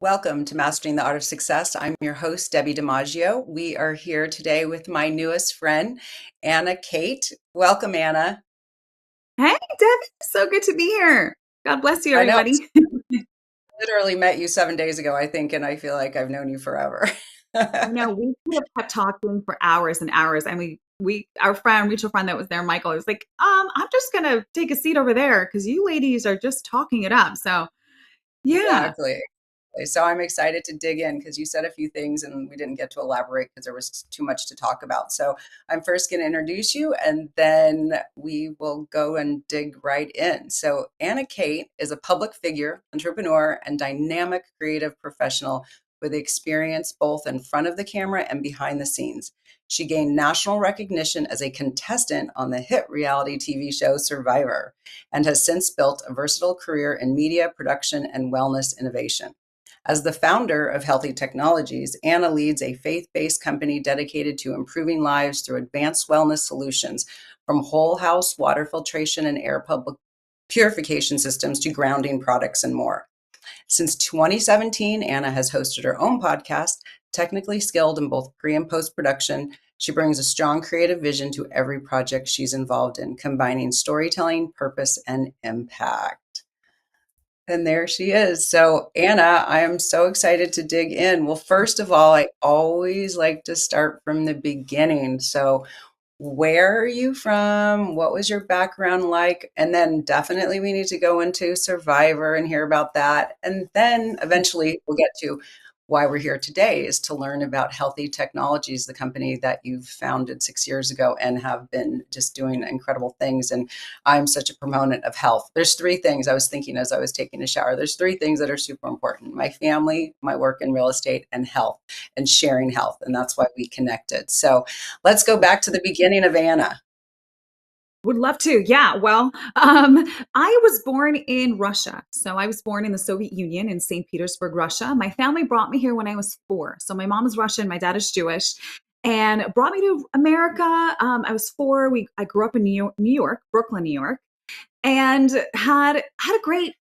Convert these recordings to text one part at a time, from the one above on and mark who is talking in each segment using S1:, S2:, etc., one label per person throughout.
S1: Welcome to Mastering the Art of Success. I'm your host, Debbie DiMaggio. We are here today with my newest friend, Anna Khait. Welcome, Anna.
S2: Hey, Debbie, so good to be here. God bless you,
S1: I know,
S2: everybody.
S1: I literally met you 7 days ago, I think, and I feel like I've known you forever.
S2: I know we could have kept talking for hours and hours, and our mutual friend that was there, Michael, was like, I'm just gonna take a seat over there because you ladies are just talking it up. So yeah,
S1: Exactly. So I'm excited to dig in because you said a few things and we didn't get to elaborate because there was too much to talk about. So I'm first going to introduce you and then we will go and dig right in. So Anna Khait is a public figure, entrepreneur, and dynamic creative professional with experience both in front of the camera and behind the scenes. She gained national recognition as a contestant on the hit reality TV show Survivor and has since built a versatile career in media, production, and wellness innovation. As the founder of Healthy Technologies, Anna leads a faith based company dedicated to improving lives through advanced wellness solutions, from whole house water filtration and air public purification systems to grounding products and more. Since 2017, Anna has hosted her own podcast, technically skilled in both pre and post production. She brings a strong creative vision to every project she's involved in, combining storytelling, purpose, and impact. And there she is. So, Anna, I am so excited to dig in. Well, first of all, I always like to start from the beginning. So, where are you from? What was your background like? And then definitely we need to go into Survivor and hear about that. And then eventually we'll get to why we're here today is to learn about Healthy Technologies, the company that you've founded 6 years ago and have been just doing incredible things. And I'm such a proponent of health. There's three things I was thinking as I was taking a shower. There's three things that are super important: my family, my work in real estate, and health and sharing health. And that's why we connected. So let's go back to the beginning of Anna.
S2: would love to. Yeah, well, I was born in Russia. So I was born in the Soviet Union in St. Petersburg, Russia. My family brought me here when I was 4. So my mom is Russian, my dad is Jewish, and brought me to America. I was 4. I grew up in New York, Brooklyn, New York, and had a great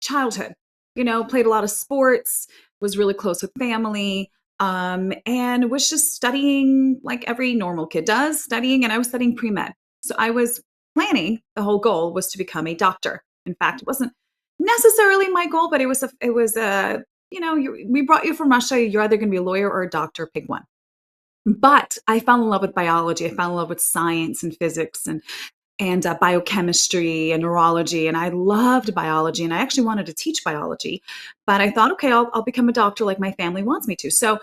S2: childhood. Played a lot of sports, was really close with family, and was just studying like every normal kid does, studying, and I was studying pre-med. So I was planning, the whole goal was to become a doctor. In fact, it wasn't necessarily my goal, but we brought you from Russia, you're either going to be a lawyer or a doctor, pick one. But I fell in love with biology. I fell in love with science and physics and biochemistry and neurology. And I loved biology, and I actually wanted to teach biology. But I thought, okay, I'll become a doctor like my family wants me to. So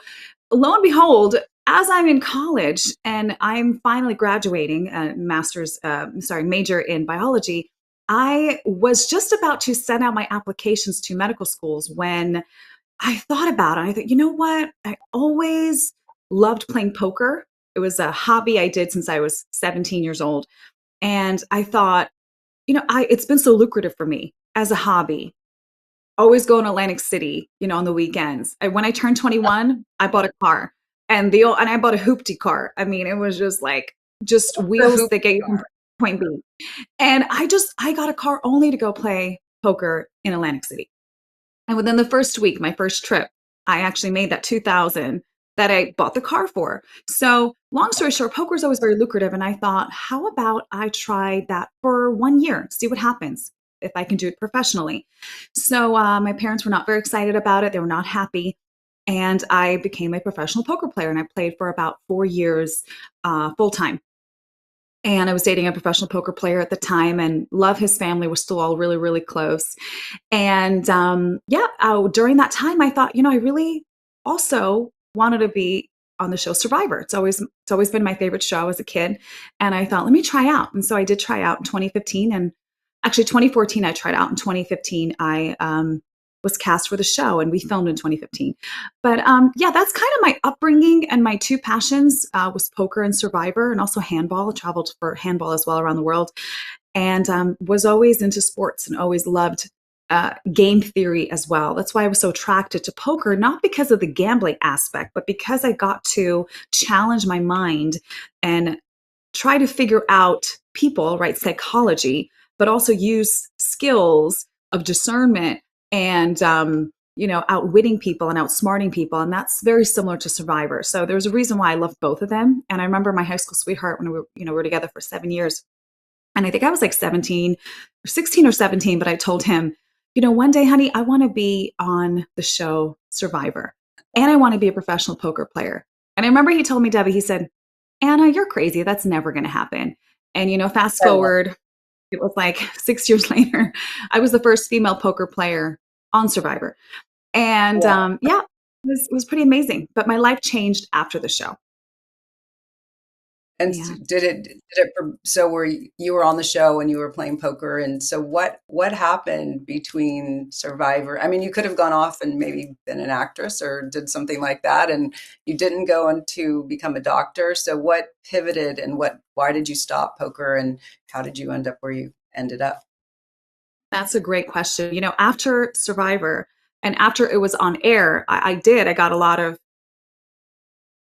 S2: lo and behold, as I'm in college and I'm finally graduating a major in biology, I was just about to send out my applications to medical schools when I thought about it. I thought, you know what? I always loved playing poker. It was a hobby I did since I was 17 years old. And I thought, it's been so lucrative for me as a hobby. Always going to Atlantic City, on the weekends. When I turned 21, I bought a car, and I bought a hoopty car. I mean, it was just
S1: The
S2: wheels
S1: hoop
S2: that get you from
S1: car.
S2: point B. And I got a car only to go play poker in Atlantic City. And within the first week, my first trip, I actually made that 2000 that I bought the car for. So, long story short, poker is always very lucrative. And I thought, how about I try that for 1 year, see what happens if I can do it professionally. So, my parents were not very excited about it. They were not happy. And I became a professional poker player, and I played for about 4 years full time. And I was dating a professional poker player at the time, and love his family. We're still all really, really close. And yeah, during that time, I thought, I really also wanted to be on the show Survivor. It's always been my favorite show as a kid, and I thought, let me try out. And so I did try out in 2015, and actually 2014 I tried out. In 2015, I was cast for the show, and we filmed in 2015. But yeah, that's kind of my upbringing, and my two passions was poker and Survivor, and also handball. I traveled for handball as well around the world, and was always into sports and always loved game theory as well. That's why I was so attracted to poker, not because of the gambling aspect, but because I got to challenge my mind and try to figure out people, right? Psychology, but also use skills of discernment and outwitting people and outsmarting people. And that's very similar to Survivor. So there's a reason why I love both of them. And I remember my high school sweetheart when we were together for 7 years. And I think I was like 17 or 16 or 17, but I told him, one day, honey, I want to be on the show Survivor and I want to be a professional poker player. And I remember he told me, Debbie, he said, Anna, you're crazy. That's never going to happen. And, fast
S1: I love
S2: forward, it was like 6 years later, I was the first female poker player on Survivor. And
S1: Wow.
S2: yeah, it was pretty amazing. But my life changed after the show.
S1: And
S2: Yeah.
S1: so you were on the show and you were playing poker, and so what happened between Survivor? I mean, you could have gone off and maybe been an actress or did something like that, and you didn't go on to become a doctor. So what pivoted, and why did you stop poker, and how did you end up where you ended up?
S2: That's a great question. After Survivor and after it was on air, I got a lot of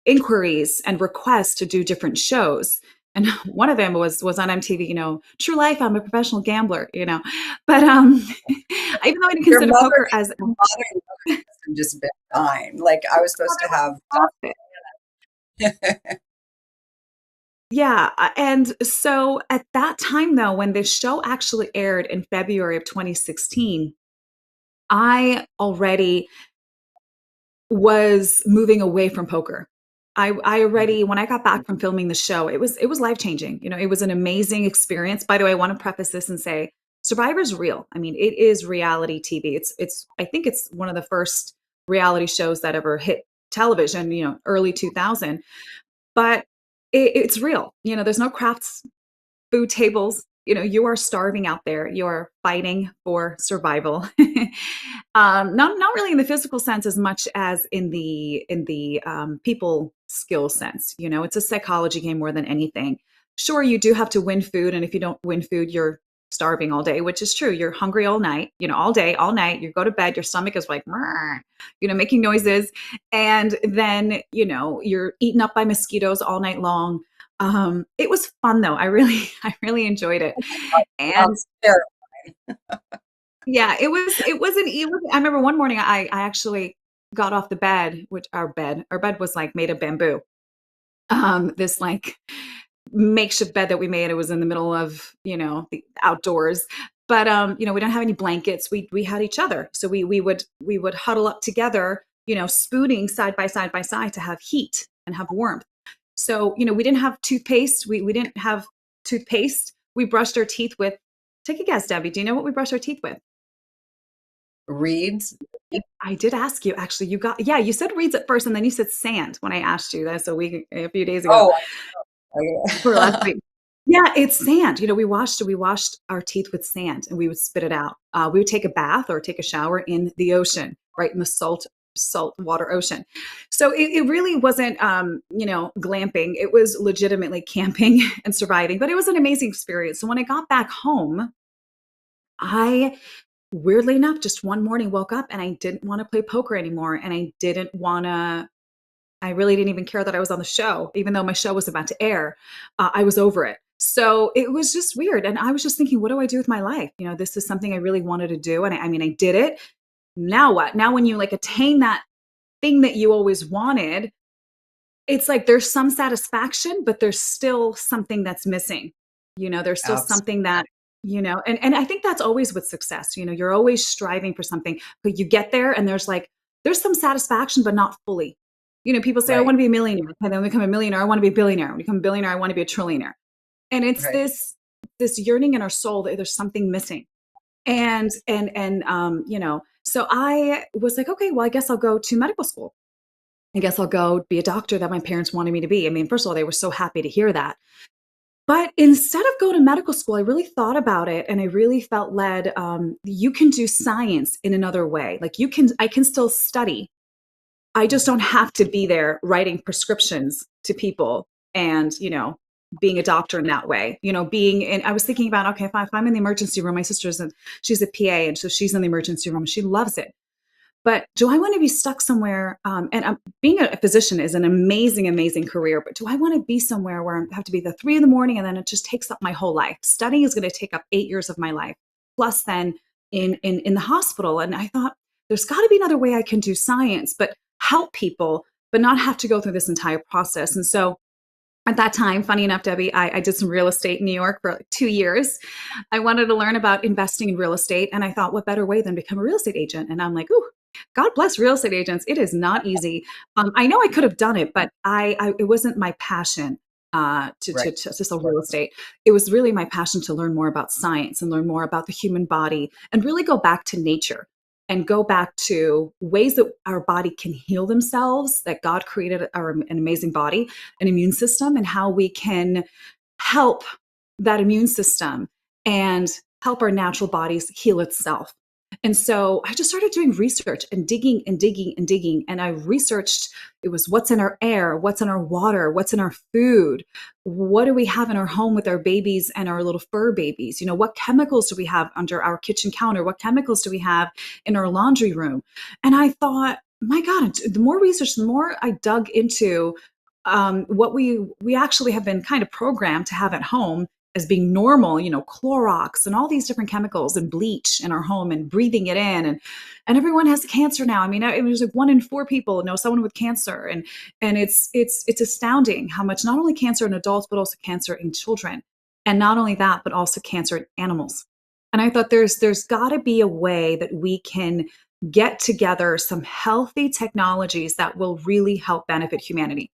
S2: inquiries and requests to do different shows. And one of them was on MTV, True Life, I'm a professional gambler. But even though I didn't
S1: Your
S2: consider poker as
S1: mother must have just been dying. Like I was supposed to have.
S2: yeah. And so at that time though, when the show actually aired in February of 2016, I already was moving away from poker. I already, when I got back from filming the show, it was life changing. It was an amazing experience. By the way, I want to preface this and say Survivor's real. I mean, it is reality TV. It's I think it's one of the first reality shows that ever hit television, early 2000. But it's real. There's no crafts food tables. You are starving out there. You are fighting for survival. Not really in the physical sense as much as in the people skill sense. It's a psychology game more than anything. Sure, you do have to win food, and if you don't win food, you're starving all day, which is true. You're hungry all night, all day, all night. You go to bed, your stomach is like, making noises, and then you're eaten up by mosquitoes all night long. It was fun though. I really enjoyed it. And
S1: Sounds terrible.
S2: yeah, I remember one morning I actually got off the bed, which our bed was like made of bamboo. This like makeshift bed that we made. It was in the middle of, the outdoors. But we don't have any blankets. We had each other. So we would huddle up together, spooning side by side by side to have heat and have warmth. So, we didn't have toothpaste. We didn't have toothpaste. We brushed our teeth with, take a guess, Debbie. Do you know what we brushed our teeth with?
S1: Reads.
S2: I did ask you, actually. You said reeds at first, and then you said sand when I asked you. That's a few days ago
S1: Oh,
S2: or last
S1: okay.
S2: week. Yeah, it's sand. We washed our teeth with sand and we would spit it out. We would take a bath or take a shower in the ocean, right in the salt water ocean. So it really wasn't, glamping. It was legitimately camping and surviving, but it was an amazing experience. So when I got back home, I weirdly enough, just one morning woke up and I didn't want to play poker anymore. And I really didn't even care that I was on the show, even though my show was about to air. I was over it. So it was just weird. And I was just thinking, what do I do with my life? This is something I really wanted to do. And I mean, I did it. Now what? Now when you like attain that thing that you always wanted, it's like there's some satisfaction, but there's still something that's missing. There's still
S1: Absolutely.
S2: something that, and I think that's always with success. You're always striving for something, but you get there and there's some satisfaction, but not fully. People say, I
S1: Right.
S2: want to be a millionaire. And then become a millionaire, I want to be a billionaire. When I become a billionaire, I want to be a trillionaire. And it's
S1: Right.
S2: this yearning in our soul that there's something missing. And so I was like, okay, well, I guess I'll go to medical school. I guess I'll go be a doctor that my parents wanted me to be. I mean, first of all, they were so happy to hear that. But instead of going to medical school, I really thought about it and I really felt led. You can do science in another way. Like I can still study. I just don't have to be there writing prescriptions to people and, being a doctor in that way, I was thinking about, okay, if I'm in the emergency room, my she's a PA and so she's in the emergency room. She loves it. But do I want to be stuck somewhere? Being a physician is an amazing, amazing career. But do I want to be somewhere where I have to be the 3 a.m. and then it just takes up my whole life? Studying is going to take up 8 years of my life, plus then in the hospital. And I thought there's got to be another way I can do science, but help people, but not have to go through this entire process. And so at that time, funny enough, Debbie, I did some real estate in New York for like 2 years. I wanted to learn about investing in real estate. And I thought, what better way than become a real estate agent? And I'm like, ooh, God bless real estate agents. It is not easy. I know I could have done it, but it wasn't my passion
S1: Right.
S2: to sell real estate. It was really my passion to learn more about science and learn more about the human body and really go back to nature and go back to ways that our body can heal themselves, that God created an amazing body, an immune system, and how we can help that immune system and help our natural bodies heal itself. And so I just started doing research and digging and digging and digging. And I researched it was what's in our air, what's in our water, what's in our food, what do we have in our home with our babies and our little fur babies? You know, what chemicals do we have under our kitchen counter? What chemicals do we have in our laundry room? And I thought, my God, the more research, the more I dug into what we actually have been kind of programmed to have at home as being normal, you know, Clorox and all these different chemicals and bleach in our home and breathing it in. And everyone has cancer now. I mean, it was like 1 in 4 people know someone with cancer. And it's astounding how much not only cancer in adults, but also cancer in children. And not only that, but also cancer in animals. And I thought there's gotta be a way that we can get together some healthy technologies that will really help benefit humanity.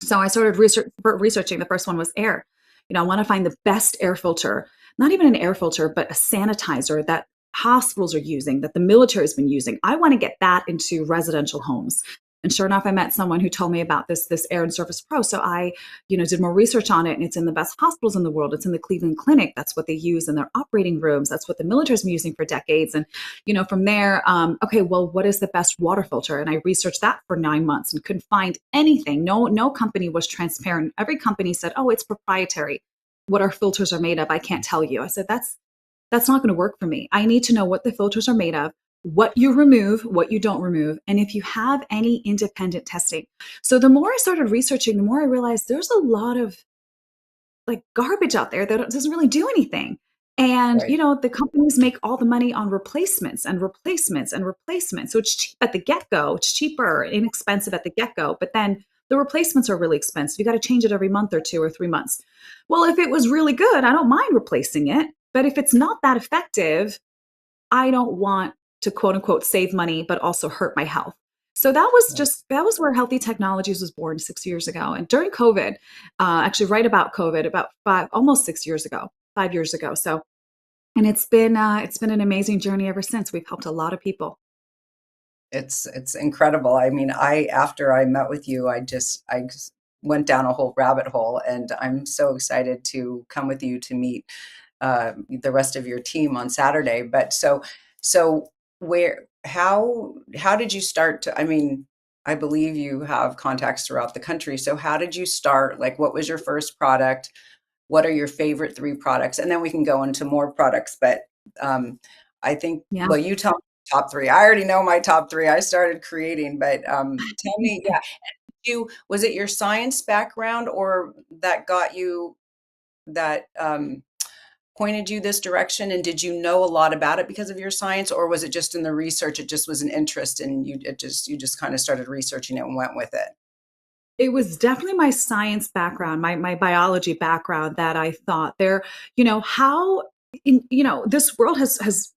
S2: So I started researching. The first one was air. You know, I want to find the best air filter, not even an air filter, but a sanitizer that hospitals are using, that the military has been using. I want to get that into residential homes. And sure enough, I met someone who told me about this Air and Surface Pro. So I, you know, did more research on it, and it's in the best hospitals in the world. It's in the Cleveland Clinic. That's what they use in their operating rooms. That's what the military's been using for decades. And you know, from there, okay, well, what is the best water filter? And I researched that for 9 months and couldn't find anything. No company was transparent. Every company said, oh, it's proprietary. What our filters are made of, I can't tell you. I said, that's not going to work for me. I need to know what the filters are made of, what you remove, what you don't remove, and if you have any independent testing. So the more I started researching, the more I realized there's a lot of like garbage out there that doesn't really do anything. And
S1: Right.
S2: you know, the companies make all the money on replacements and replacements and replacements. So it's cheap at the get-go. It's cheaper, inexpensive at the get-go, but then the replacements are really expensive. You got to change it every month or 2 or 3 months. Well, if it was really good, I don't mind replacing it. But if it's not that effective, I don't want to quote unquote save money, but also hurt my health. So that was where Healthy Technologies was born 6 years ago. And during COVID, actually right about COVID, about almost 6 years ago, 5 years ago. So, and it's been an amazing journey ever since. We've helped a lot of people.
S1: It's incredible. I mean, I after I met with you, I just went down a whole rabbit hole, and I'm so excited to come with you to meet the rest of your team on Saturday. But so where how did you start to? I mean, I believe you have contacts throughout the country. So how did you start? Like, what was your first product? What are your favorite 3 products? And then we can go into more products. But um, I think,
S2: Yeah.
S1: well, you tell me top 3. I already know my top 3. I started creating, but tell me, yeah, was it your science background or that got you that pointed you this direction? And did you know a lot about it because of your science, or was it just in the research? It just was an interest, and you just kind of started researching it and went with it.
S2: It was definitely my science background, my biology background that I thought there, you know, you know, this world has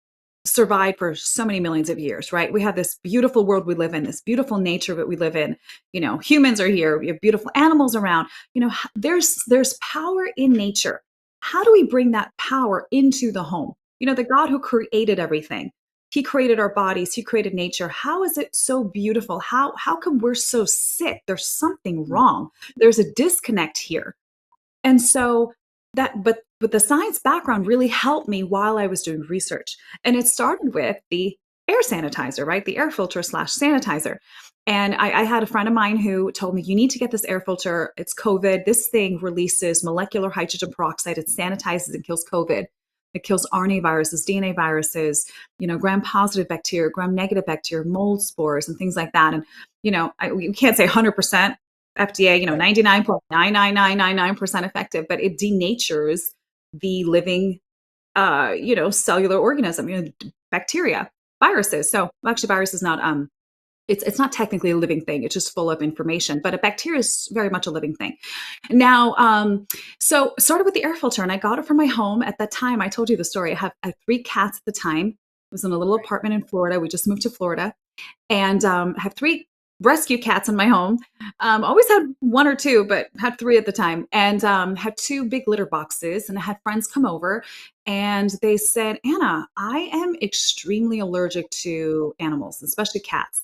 S2: survived for so many millions of years, right? We have this beautiful world we live in, this beautiful nature that we live in. You know, humans are here, we have beautiful animals around. You know, there's power in nature. How do we bring that power into the home? You know, the God who created everything. He created our bodies, he created nature. How is it so beautiful? How come we're so sick? There's something wrong. There's a disconnect here. And so but the science background really helped me while I was doing research. And it started with the air sanitizer, right? The air filter slash sanitizer. And I had a friend of mine who told me, you need to get this air filter. It's COVID. This thing releases molecular hydrogen peroxide. It sanitizes and kills COVID. It kills RNA viruses, DNA viruses, you know, gram-positive bacteria, gram-negative bacteria, mold spores, and things like that. And, you know, you can't say 100% FDA, you know,
S1: Right.
S2: 99.99999% effective, but it denatures the living, you know, cellular organism, you know, bacteria. viruses. So actually, virus is not it's not technically a living thing. It's just full of information. But a bacteria is very much a living thing. Now, so started with the air filter, and I got it from my home at that time. I told you the story. I had 3 cats at the time. I was in a little apartment in Florida. We just moved to Florida, and I have 3 rescue cats in my home. Always had 1 or 2, but had 3 at the time, and had 2 big litter boxes. And I had friends come over, and they said, "Anna, I am extremely allergic to animals, especially cats.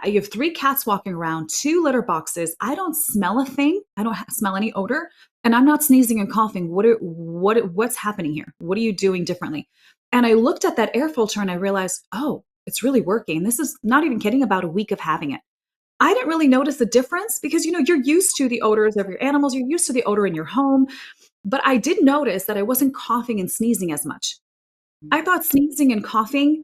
S2: You have 3 cats walking around, 2 litter boxes. I don't smell a thing. I don't smell any odor, and I'm not sneezing and coughing. What's happening here? What are you doing differently?" And I looked at that air filter and I realized, oh, it's really working. This is not even kidding, about a week of having it. I didn't really notice the difference because you're used to the odors of your animals, you're used to the odor in your home, but I did notice that I wasn't coughing and sneezing as much. I thought sneezing and coughing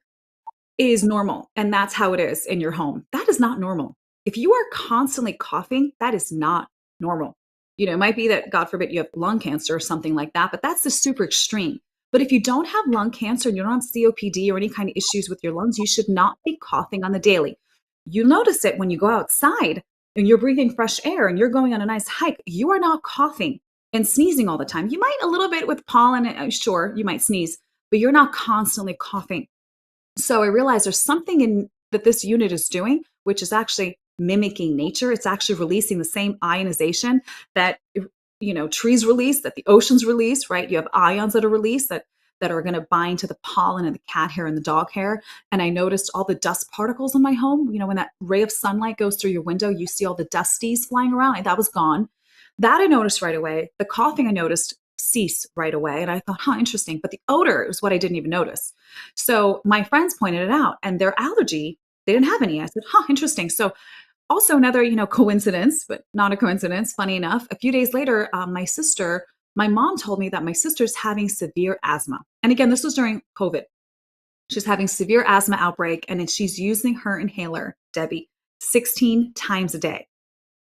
S2: is normal and that's how it is in your home. That is not normal. If you are constantly coughing, that is not normal. It might be that, God forbid, you have lung cancer or something like that, but that's the super extreme. But if you don't have lung cancer and you don't have COPD or any kind of issues with your lungs, you should not be coughing on the daily. You notice it when you go outside and you're breathing fresh air and you're going on a nice hike. You are not coughing and sneezing all the time. You might a little bit with pollen, sure, you might sneeze, but you're not constantly coughing. So I realized there's something in that this unit is doing, which is actually mimicking nature. It's actually releasing the same ionization that trees release, that the oceans release, right? You have ions that are released that are going to bind to the pollen and the cat hair and the dog hair. And I noticed all the dust particles in my home. When that ray of sunlight goes through your window, you see all the dusties flying around, and that was gone. That I noticed right away. The coughing I noticed cease right away. And I thought, interesting. But the odor is what I didn't even notice. So my friends pointed it out, and their allergy, they didn't have any. I said, interesting. So also another, coincidence, but not a coincidence, funny enough, a few days later, my mom told me that my sister's having severe asthma. And again, this was during COVID. She's having severe asthma outbreak, and then she's using her inhaler, Debbie, 16 times a day.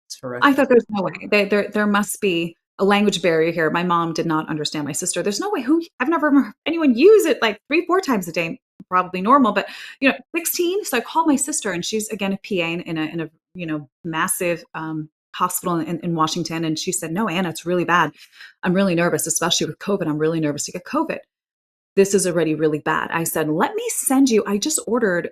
S1: It's
S2: I
S1: horrific.
S2: thought there's no way. There must be a language barrier here. My mom did not understand my sister. There's no way I've never heard anyone use it like 3, 4 times a day. Probably normal, but 16. So I called my sister, and she's again a PA in a massive hospital in Washington. And she said, "No, Anna, it's really bad. I'm really nervous, especially with COVID. I'm really nervous to get COVID. This is already really bad." I said, "Let me send you." I just ordered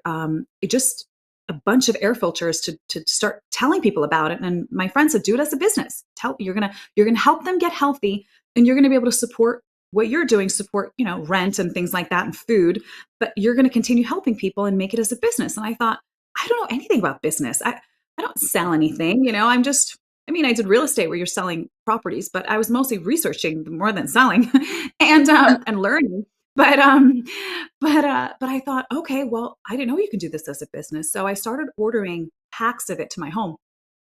S2: just a bunch of air filters to start telling people about it. And my friend said, "Do it as a business. You're gonna help them get healthy, and you're gonna be able to support what you're doing, support rent and things like that and food. But you're gonna continue helping people and make it as a business." And I thought, I don't know anything about business. I don't sell anything. I did real estate where you're selling properties, but I was mostly researching more than selling and learning. But I thought, okay, well, I didn't know you could do this as a business. So I started ordering packs of it to my home.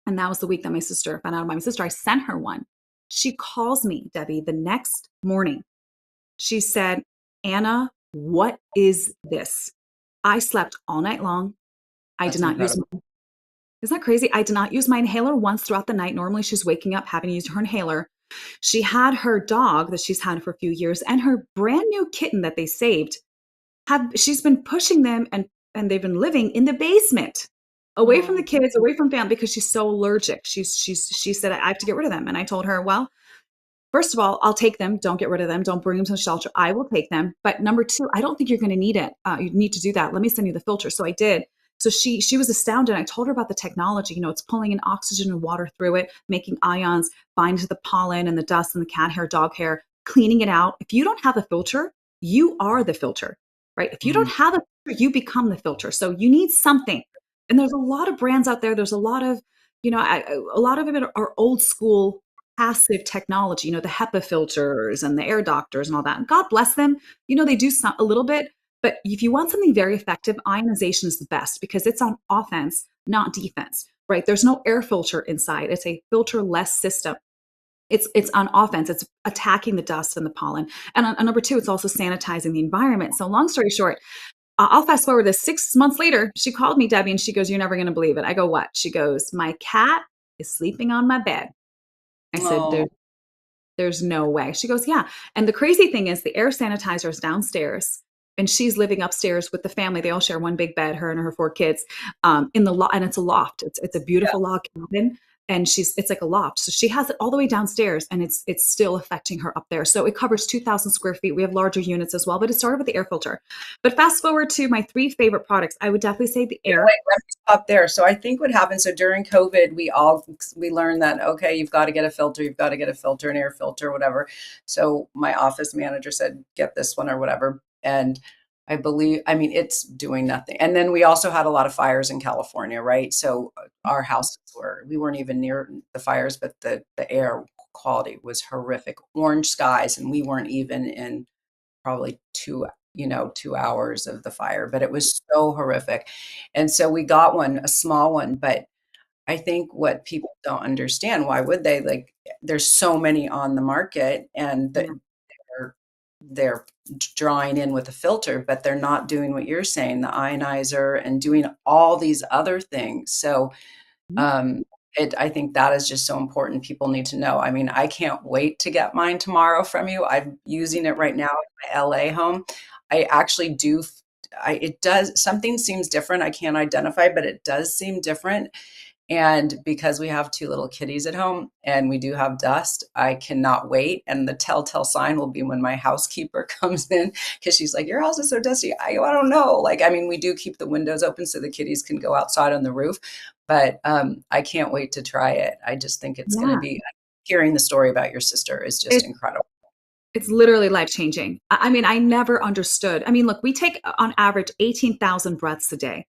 S2: And that was the week that my sister found out about my sister. I sent her one. She calls me, Debbie, the next morning. She said, "Anna, what is this?" I slept all night long. I did
S1: That's
S2: not use
S1: incredible.
S2: my, isn't that crazy? I did not use my inhaler once throughout the night. Normally she's waking up having to use her inhaler. She had her dog that she's had for a few years and her brand new kitten that they saved. She's been pushing them, and they've been living in the basement, away from the
S1: Oh,
S2: kids, away from family, because she's so allergic. She said, "I have to get rid of them." And I told her, "Well, first of all, I'll take them. Don't get rid of them. Don't bring them to the shelter. I will take them. But number 2, I don't think you're going to need it. You need to do that. Let me send you the filter." So I did. So she was astounded. I told her about the technology. It's pulling in oxygen and water through it, making ions bind to the pollen and the dust and the cat hair, dog hair, cleaning it out. If you don't have a filter, you are the filter, right? If you don't
S1: mm,
S2: have a filter, you become the filter. So you need something. And there's a lot of brands out there. There's a lot of, a lot of it are old school passive technology, the HEPA filters and the air doctors and all that. And God bless them. They do a little bit, but if you want something very effective, ionization is the best because it's on offense, not defense, right? There's no air filter inside. It's a filter-less system. It's on offense. It's attacking the dust and the pollen. And on number 2, it's also sanitizing the environment. So long story short, I'll fast forward this 6 months later. She called me, Debbie, and she goes, "You're never going to believe it." I go, "What?" She goes, "My cat is sleeping on my bed." I said,
S1: oh,
S2: there's no way. She goes, "Yeah." And the crazy thing is the air sanitizer is downstairs. and she's living upstairs with the family. They all share one big bed, her and her four kids, in the and it's a loft. It's a
S1: Yeah.
S2: beautiful log cabin, and it's like a loft. So she has it all the way downstairs, and it's still affecting her up there. So it covers 2,000 square feet. We have larger units as well, but it started with the air filter. But fast forward to my three favorite products, I would definitely say the air.
S1: Wait, let me stop there. So I think what happened, so during COVID, we learned that, okay, you've got to get a filter, you've got to get a filter, an air filter, whatever. So my office manager said, get this one or whatever. And I mean, it's doing nothing. And then we also had a lot of fires in California, right? So our houses we weren't even near the fires, but the air quality was horrific. Orange skies, and we weren't even in probably 2 hours of the fire, but it was so horrific. And so we got one, a small one, but I think what people don't understand, why would they? Like, there's so many on the market, and
S2: Yeah.
S1: they're drawing in with a filter, but they're not doing what you're saying, the ionizer and doing all these other things. So um, I think that is just so important. People need to know. I mean, I can't wait to get mine tomorrow from you. I'm using it right now in my LA home. I actually do. It does, something seems different. I can't identify, but it does seem different. And because we have two little kitties at home and we do have dust, I cannot wait. And the telltale sign will be when my housekeeper comes in, because she's like, your house is so dusty. I don't know. Like, I mean, we do keep the windows open so the kitties can go outside on the roof, but I can't wait to try it. I just think it's going to
S2: Yeah.
S1: be, hearing the story about your sister is just incredible.
S2: It's literally life changing. I mean, I never understood. I mean, look, we take on average 18,000 breaths a day.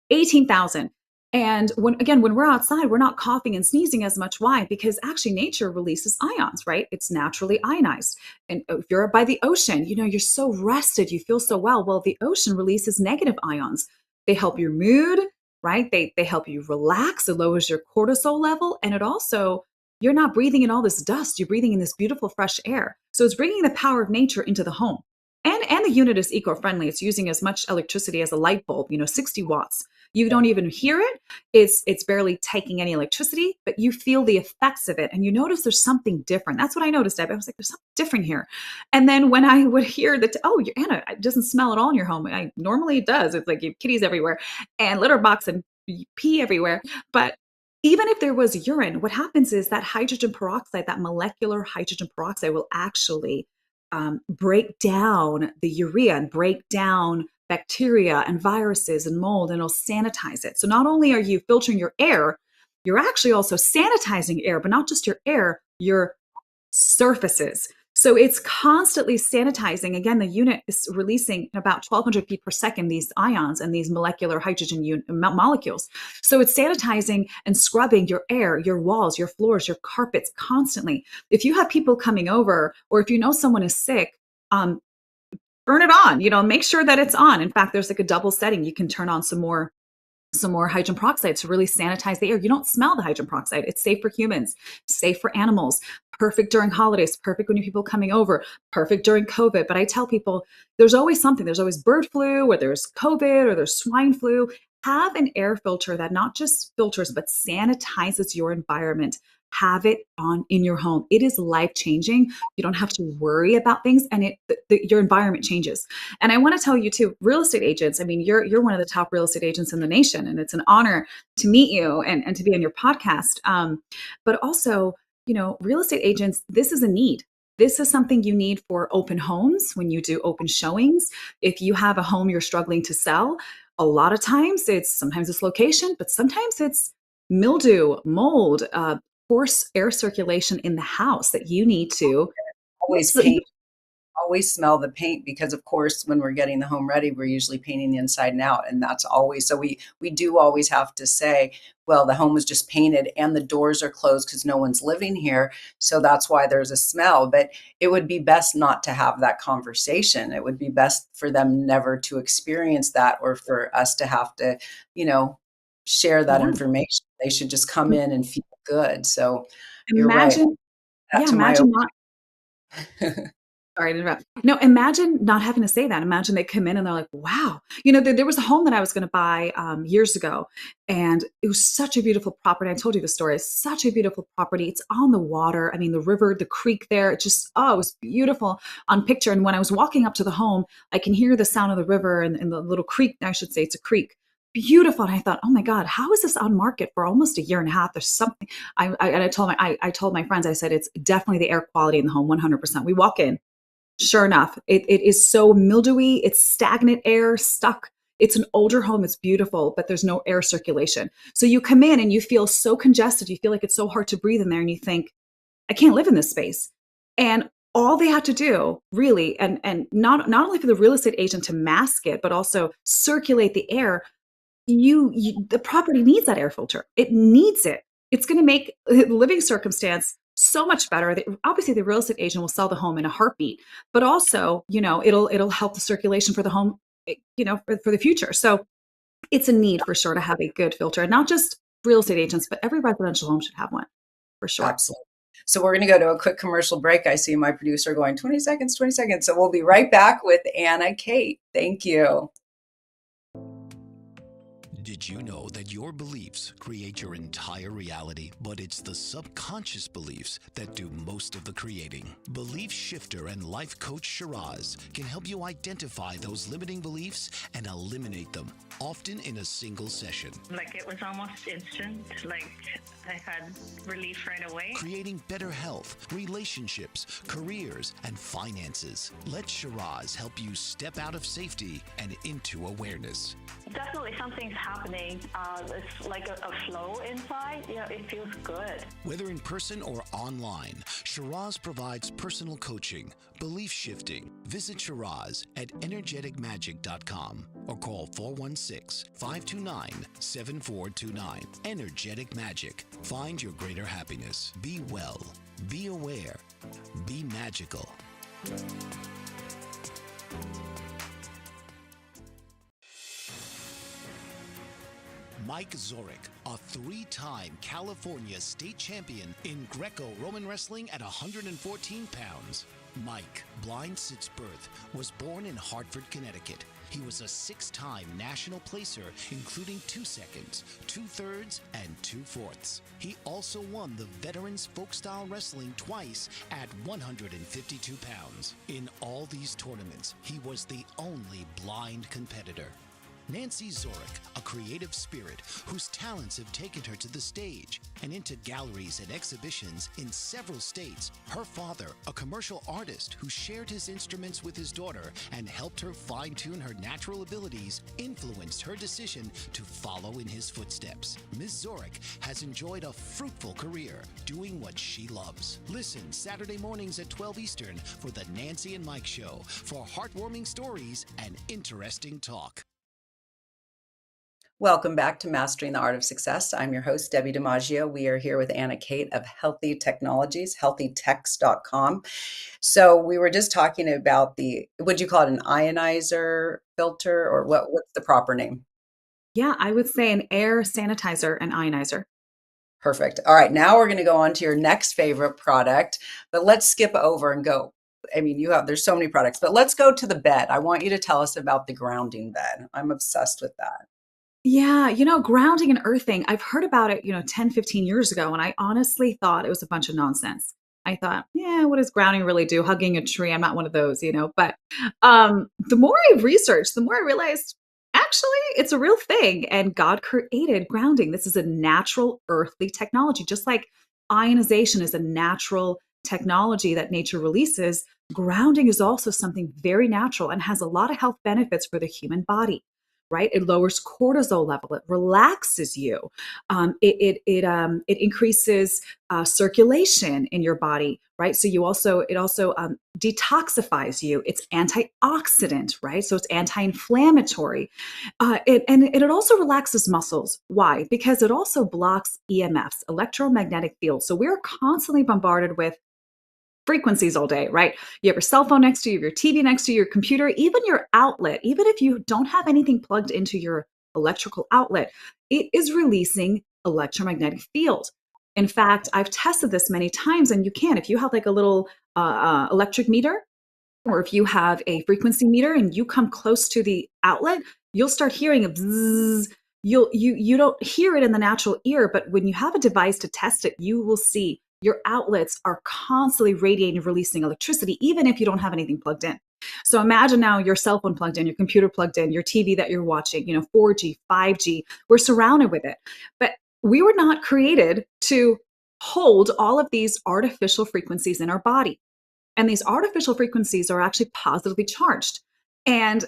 S2: 18,000. And when we're outside, we're not coughing and sneezing as much. Why? Because actually nature releases ions, right? It's naturally ionized. And if you're by the ocean, you're so rested, you feel so well. Well, the ocean releases negative ions. They help your mood, right? They help you relax. It lowers your cortisol level. And it also, you're not breathing in all this dust. You're breathing in this beautiful fresh air. So it's bringing the power of nature into the home. And the unit is eco-friendly. It's using as much electricity as a light bulb, 60 watts. You don't even hear it. It's barely taking any electricity, but you feel the effects of it. And you notice there's something different. That's what I noticed. I was like, there's something different here. And then when I would hear that, oh, Anna, it doesn't smell at all in your home. Normally it does. It's like you have kitties everywhere and litter box and pee everywhere. But even if there was urine, what happens is that hydrogen peroxide, that molecular hydrogen peroxide will actually break down the urea and break down bacteria and viruses and mold, and it'll sanitize it. So not only are you filtering your air, you're actually also sanitizing air, but not just your air, your surfaces. So it's constantly sanitizing. Again, the unit is releasing about 1,200 feet per second these ions and these molecular hydrogen molecules. So it's sanitizing and scrubbing your air, your walls, your floors, your carpets constantly. If you have people coming over, or if you know someone is sick, turn it on. Make sure that it's on. In fact, there's like a double setting. You can turn on some more hydrogen peroxide to really sanitize the air. You don't smell the hydrogen peroxide. It's safe for humans, safe for animals, perfect during holidays, perfect when you have people coming over, perfect during COVID. But I tell people there's always something. There's always bird flu, or there's COVID, or there's swine flu. Have an air filter that not just filters, but sanitizes your environment. Have it on in your home. It is life changing. You don't have to worry about things, and your environment changes. And I want to tell you too, real estate agents. I mean, you're one of the top real estate agents in the nation, and it's an honor to meet you and to be on your podcast. But also, real estate agents, this is a need. This is something you need for open homes when you do open showings. If you have a home you're struggling to sell, a lot of times sometimes it's location, but sometimes it's mildew, mold, force air circulation in the house that you need to.
S1: Always paint, always smell the paint, because of course when we're getting the home ready, we're usually painting the inside and out, and that's always, so we do always have to say, well, the home was just painted and the doors are closed because no one's living here, so that's why there's a smell. But it would be best not to have that conversation. It would be best for them never to experience that, or for us to have to you know share that
S2: Yeah.
S1: information. They should just come in and feel good. So you're right.
S2: Imagine,
S1: That
S2: yeah,
S1: to my
S2: imagine not Sorry to interrupt. No, imagine not having to say that. Imagine they come in and they're like, wow. There was a home that I was going to buy years ago, and it was such a beautiful property. I told you the story. It's such a beautiful property. It's on the water. I mean, the river, the creek there, it just, oh, it was beautiful on picture. And when I was walking up to the home, I can hear the sound of the river and the little creek. I should say it's a creek. Beautiful. And I thought, oh my God, how is this on market for almost a year and a half? There's something. I told my friends, I said, it's definitely the air quality in the home, 100%. We walk in. Sure enough, it is so mildewy. It's stagnant air stuck. It's an older home. It's beautiful, but there's no air circulation. So you come in and you feel so congested. You feel like it's so hard to breathe in there. And you think, I can't live in this space. And all they have to do really, and not only for the real estate agent to mask it, but also circulate the air, the property needs that air filter. It needs it. It's going to make the living circumstance so much better. Obviously, the real estate agent will sell the home in a heartbeat, but also, it'll help the circulation for the home, for the future. So it's a need for sure to have a good filter, and not just real estate agents, but every residential home should have one for sure.
S1: Absolutely. So we're going to go to a quick commercial break. I see my producer going 20 seconds, 20 seconds. So we'll be right back with Anna Khait. Thank you.
S3: Did you know that your beliefs create your entire reality, but it's the subconscious beliefs that do most of the creating? Belief shifter and life coach Shiraz can help you identify those limiting beliefs and eliminate them, often in a single session.
S4: Like it was almost instant, like I had relief right away.
S3: Creating better health, relationships, careers, and finances. Let Shiraz help you step out of safety and into awareness.
S4: Definitely something's happening. It's like a flow inside. It feels good.
S3: Whether in person or online, Shiraz provides personal coaching, belief shifting. Visit Shiraz at energeticmagic.com or call 416-529-7429. Energetic Magic. Find your greater happiness. Be well. Be aware. Be magical. Mike Zorek, a three-time California state champion in Greco-Roman wrestling at 114 pounds. Mike, blind since birth, was born in Hartford, Connecticut. He was a six-time national placer, including 2 seconds, 2/3, and 2/4. He also won the Veterans Folk-Style Wrestling twice at 152 pounds. In all these tournaments, he was the only blind competitor. Nancy Zorek, a creative spirit whose talents have taken her to the stage and into galleries and exhibitions in several states. Her father, a commercial artist who shared his instruments with his daughter and helped her fine-tune her natural abilities, influenced her decision to follow in his footsteps. Ms. Zorek has enjoyed a fruitful career doing what she loves. Listen Saturday mornings at 12 Eastern for the Nancy and Mike Show for heartwarming stories and interesting talk.
S1: Welcome back to Mastering the Art of Success. I'm your host, Debbie DiMaggio. We are here with Anna Khait of Healthy Technologies, healthytex.com. So we were just talking about would you call it an ionizer filter, or what's the proper name?
S2: Yeah, I would say an air sanitizer and ionizer.
S1: Perfect. All right, now we're going to go on to your next favorite product, but let's skip over and go. I mean, there's so many products, but let's go to the bed. I want you to tell us about the grounding bed. I'm obsessed with that.
S2: Yeah, grounding and earthing, I've heard about it, 10, 15 years ago, and I honestly thought it was a bunch of nonsense. I thought, yeah, what does grounding really do? Hugging a tree, I'm not one of those. But the more I researched, the more I realized, actually, it's a real thing. And God created grounding. This is a natural earthly technology, just like ionization is a natural technology that nature releases. Grounding is also something very natural and has a lot of health benefits for the human body. Right, it lowers cortisol level. It relaxes you. It increases circulation in your body. Right, so it also detoxifies you. It's antioxidant. Right, so it's anti-inflammatory. It also relaxes muscles. Why? Because it also blocks EMFs, electromagnetic fields. So we're constantly bombarded with frequencies all day, right? You have your cell phone next to you, your TV next to you, your computer, even your outlet, even if you don't have anything plugged into your electrical outlet, it is releasing electromagnetic field. In fact, I've tested this many times, and you can, if you have like a little electric meter, or if you have a frequency meter and you come close to the outlet, you'll start hearing a bzzz. You don't hear it in the natural ear, but when you have a device to test it, you will see your outlets are constantly radiating, releasing electricity, even if you don't have anything plugged in. So imagine now your cell phone plugged in, your computer plugged in, your TV that you're watching, 4G, 5G, we're surrounded with it. But we were not created to hold all of these artificial frequencies in our body. And these artificial frequencies are actually positively charged. And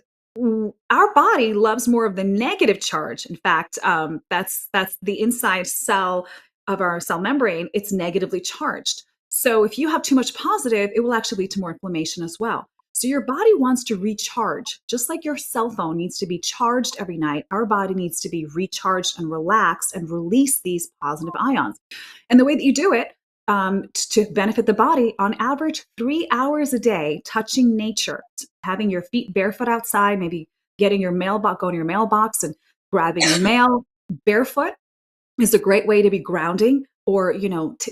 S2: our body loves more of the negative charge. In fact, that's the inside cell of our cell membrane. It's negatively charged. So if you have too much positive, it will actually lead to more inflammation as well. So your body wants to recharge, just like your cell phone needs to be charged every night. Our body needs to be recharged and relaxed and release these positive ions. And the way that you do it, to benefit the body, on average, 3 hours a day, touching nature, having your feet barefoot outside, maybe getting your mailbox, going to your mailbox and grabbing your mail barefoot is a great way to be grounding, or,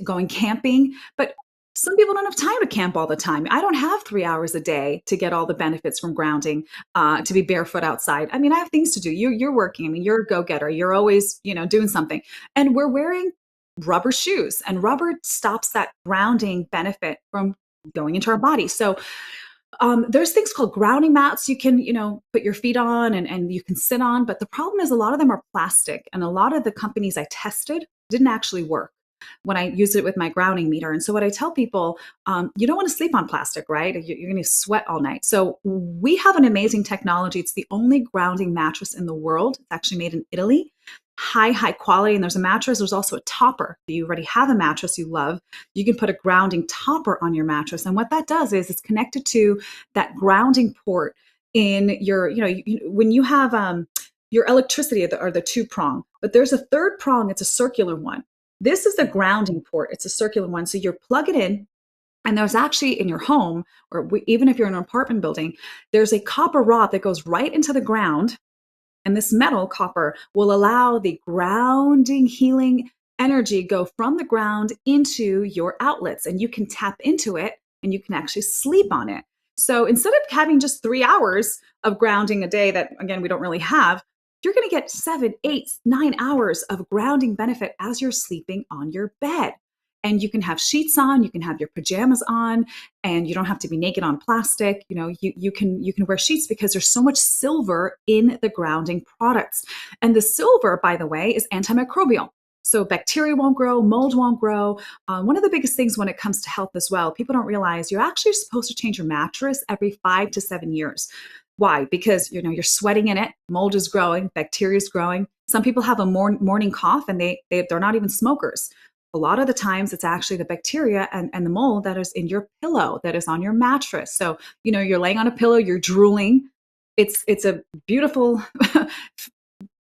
S2: going camping. But some people don't have time to camp all the time. I don't have 3 hours a day to get all the benefits from grounding, to be barefoot outside. I mean, I have things to do. You're working. I mean, you're a go-getter. You're always, doing something. And we're wearing rubber shoes, and rubber stops that grounding benefit from going into our body. So there's things called grounding mats you can, put your feet on, and you can sit on. But the problem is a lot of them are plastic, and a lot of the companies I tested didn't actually work when I used it with my grounding meter. And so what I tell people, you don't want to sleep on plastic, right? You're going to sweat all night. So we have an amazing technology. It's the only grounding mattress in the world. It's actually made in Italy. High quality. And there's a mattress. There's also a topper. If you already have a mattress you love, you can put a grounding topper on your mattress. And what that does is it's connected to that grounding port in your, when you have your electricity, or the two prong, but there's a third prong. It's a circular one. This is the grounding port. It's a circular one. So you plug it in, and there's actually in your home, or even if you're in an apartment building, there's a copper rod that goes right into the ground. And this metal, copper, will allow the grounding, healing energy go from the ground into your outlets. And you can tap into it, and you can actually sleep on it. So instead of having just 3 hours of grounding a day that, again, we don't really have, you're going to get 7, 8, 9 hours of grounding benefit as you're sleeping on your bed. And you can have sheets on, you can have your pajamas on, and you don't have to be naked on plastic. You can wear sheets because there's so much silver in the grounding products. And the silver, by the way, is antimicrobial. So bacteria won't grow, mold won't grow. One of the biggest things when it comes to health as well, people don't realize you're actually supposed to change your mattress every 5 to 7 years. Why? Because you're sweating in it, mold is growing, bacteria is growing. Some people have a morning cough, and they're not even smokers. A lot of the times it's actually the bacteria and the mold that is in your pillow, that is on your mattress. So, you're laying on a pillow, you're drooling. It's a beautiful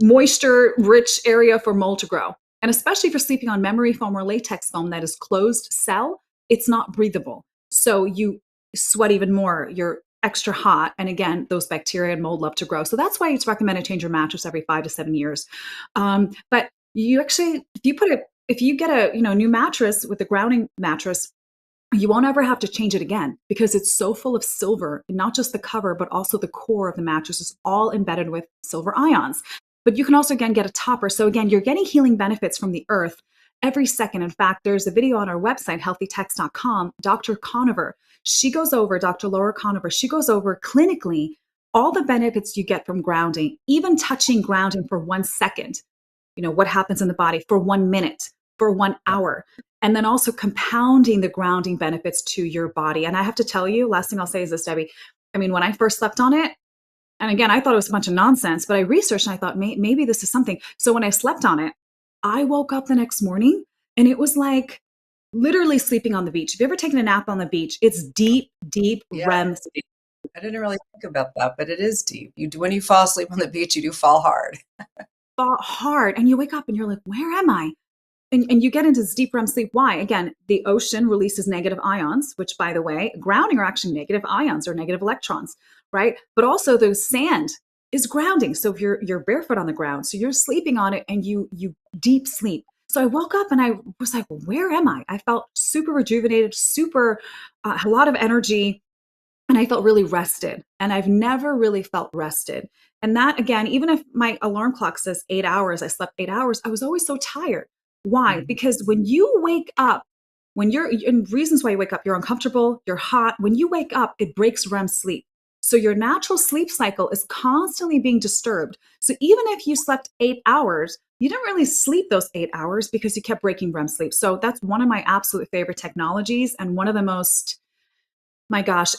S2: moisture rich area for mold to grow. And especially if you're sleeping on memory foam or latex foam that is closed cell, it's not breathable. So you sweat even more. You're extra hot. And again, those bacteria and mold love to grow. So that's why it's recommended to change your mattress every 5 to 7 years. But you actually, if you get a new mattress with a grounding mattress, you won't ever have to change it again, because it's so full of silver. Not just the cover, but also the core of the mattress is all embedded with silver ions. But you can also, again, get a topper. So again, you're getting healing benefits from the earth every second. In fact, there's a video on our website, healthytext.com. Dr. Conover, Dr. Laura Conover, she goes over clinically all the benefits you get from grounding, even touching grounding for 1 second. What happens in the body for 1 minute, for 1 hour, and then also compounding the grounding benefits to your body. And I have to tell you, last thing I'll say is this, Debbie. I mean, when I first slept on it, and again, I thought it was a bunch of nonsense, but I researched and I thought maybe this is something. So when I slept on it, I woke up the next morning and it was like literally sleeping on the beach. If you ever taken a nap on the beach, it's deep, deep REM sleep.
S1: I didn't really think about that, but it is deep. When you fall asleep on the beach, you do fall hard.
S2: Fall hard. And you wake up and you're like, where am I? And you get into this deep REM sleep. Why? Again, the ocean releases negative ions, which, by the way, grounding are actually negative ions or negative electrons, right? But also the sand is grounding. So if you're barefoot on the ground, so you're sleeping on it and you deep sleep. So I woke up and I was like, where am I? I felt super rejuvenated, a lot of energy. And I felt really rested. And I've never really felt rested. And that, again, even if my alarm clock says 8 hours, I slept 8 hours, I was always so tired. Why?
S1: Mhm.
S2: Because when you wake up, when you're, and reasons why you wake up, you're uncomfortable, you're hot. When you wake up, it breaks REM sleep. So your natural sleep cycle is constantly being disturbed. So even if you slept 8 hours, you didn't really sleep those 8 hours because you kept breaking REM sleep. So that's one of my absolute favorite technologies, and one of the most, my gosh,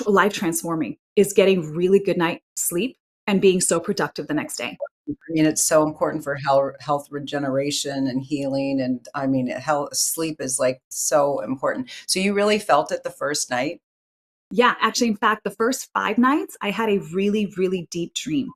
S2: life transforming is getting really good night sleep and being so productive the next day.
S1: I mean, it's so important for health regeneration and healing, and I mean, health sleep is, like, so important. So you really felt it the first night?
S2: Yeah, actually, in fact, the first 5 nights, I had a really, really deep dream.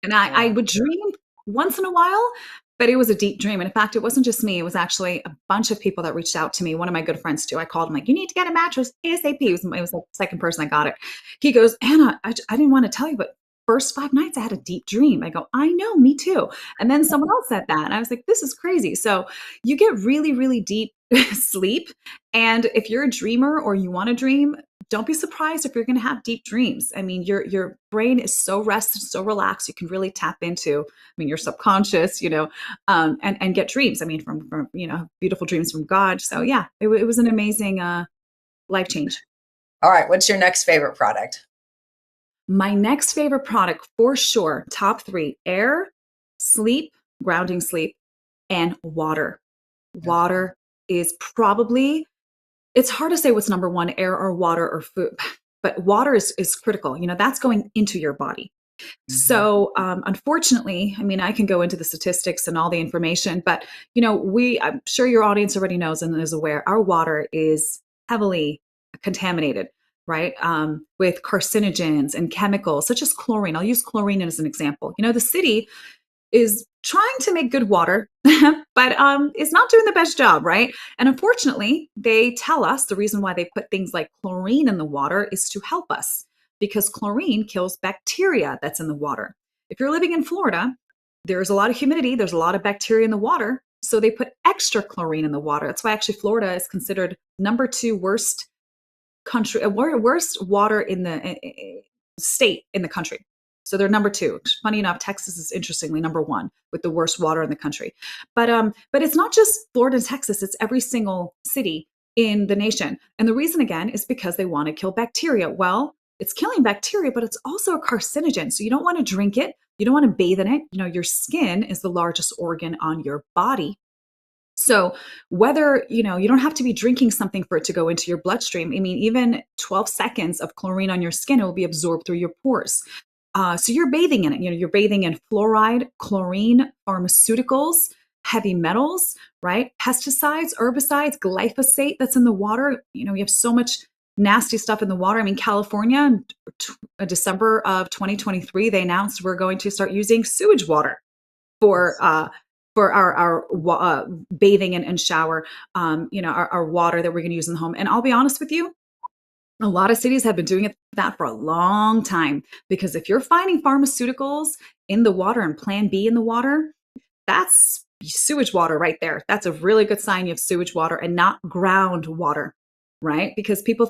S2: And I
S1: Wow.
S2: would dream once in a while, but it was a deep dream. And in fact, it wasn't just me. It was actually a bunch of people that reached out to me. One of my good friends too. I called him like, "You need to get a mattress ASAP." It was the second person I got it. He goes, "Anna, I didn't want to tell you, but first 5 nights I had a deep dream." I go, "I know, me too." And then someone else said that. And I was like, "This is crazy." So you get really, really deep sleep. And if you're a dreamer or you want to dream, don't be surprised if you're going to have deep dreams. I mean, your brain is so rested, so relaxed. You can really tap into, I mean, your subconscious, and get dreams. I mean, from beautiful dreams from God. So yeah, it was an amazing life change.
S1: All right, what's your next favorite product?
S2: My next favorite product, for sure, top three: air, sleep, grounding sleep, and water.
S1: Okay.
S2: Water is probably, it's hard to say what's number one, air or water or food, but water is critical. That's going into your body.
S1: Mhm.
S2: So, unfortunately, I mean, I can go into the statistics and all the information, but I'm sure your audience already knows and is aware, our water is heavily contaminated, right? With carcinogens and chemicals such as chlorine. I'll use chlorine as an example. The city is trying to make good water, but is not doing the best job, right? And unfortunately, they tell us the reason why they put things like chlorine in the water is to help us, because chlorine kills bacteria that's in the water. If you're living in Florida, there's a lot of humidity, there's a lot of bacteria in the water, so they put extra chlorine in the water. That's why actually Florida is considered number two worst country, worst water in the state in the country. So they're number two. Funny enough, Texas is interestingly number one with the worst water in the country. But it's not just Florida and Texas; it's every single city in the nation. And the reason again is because they want to kill bacteria. Well, it's killing bacteria, but it's also a carcinogen. So you don't want to drink it. You don't want to bathe in it. Your skin is the largest organ on your body. So whether, you don't have to be drinking something for it to go into your bloodstream. I mean, even 12 seconds of chlorine on your skin, it will be absorbed through your pores. So you're bathing in it. You're bathing in fluoride, chlorine, pharmaceuticals, heavy metals, right? Pesticides, herbicides, glyphosate that's in the water. You have so much nasty stuff in the water. I mean, California, in December of 2023, they announced we're going to start using sewage water for our bathing and shower, our water that we're going to use in the home. And I'll be honest with you, a lot of cities have been doing that for a long time, because if you're finding pharmaceuticals in the water and Plan B in the water, that's sewage water right there. That's a really good sign you have sewage water and not groundwater, right? Because people